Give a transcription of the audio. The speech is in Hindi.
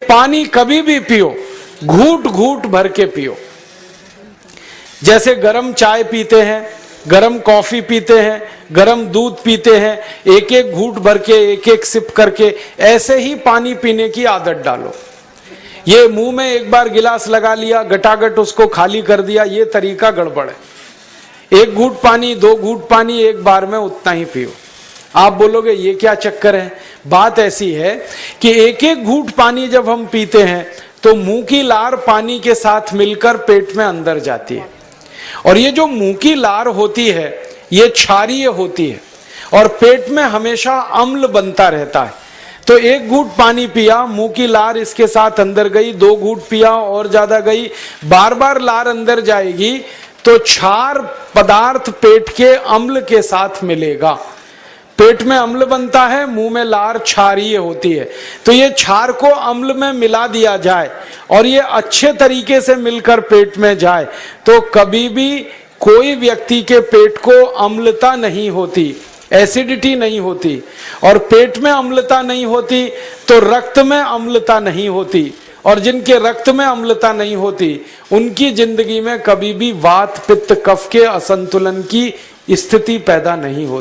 पानी कभी भी पियो, घूट घूट भर के पियो। जैसे गरम चाय पीते हैं, गरम कॉफी पीते हैं, गरम दूध पीते हैं, एक एक घूट भर के, एक एक सिप करके, ऐसे ही पानी पीने की आदत डालो। ये मुंह में एक बार गिलास लगा लिया, गटागट उसको खाली कर दिया, ये तरीका गड़बड़ है। एक घूट पानी, दो घूट पानी एक बार में उतना ही पियो। आप बोलोगे ये क्या चक्कर है? बात ऐसी है कि एक एक घूट पानी जब हम पीते हैं तो मुंह की लार पानी के साथ मिलकर पेट में अंदर जाती है, और ये जो मुंह की लार होती है ये क्षारीय होती है और पेट में हमेशा अम्ल बनता रहता है। तो एक घूट पानी पिया, मुंह की लार इसके साथ अंदर गई, दो घूट पिया और ज्यादा गई, बार बार लार अंदर जाएगी तो क्षार पदार्थ पेट के अम्ल के साथ मिलेगा। पेट में अम्ल बनता है, मुंह में लार क्षारीय होती है। तो ये क्षार को अम्ल में मिला दिया जाए और ये अच्छे तरीके से मिलकर पेट में जाए तो कभी भी कोई व्यक्ति के पेट को अम्लता नहीं होती, एसिडिटी नहीं होती। और पेट में अम्लता नहीं होती तो रक्त में अम्लता नहीं होती, और जिनके रक्त में अम्लता नहीं होती उनकी जिंदगी में कभी भी वात पित्त कफ के असंतुलन की स्थिति पैदा नहीं होती।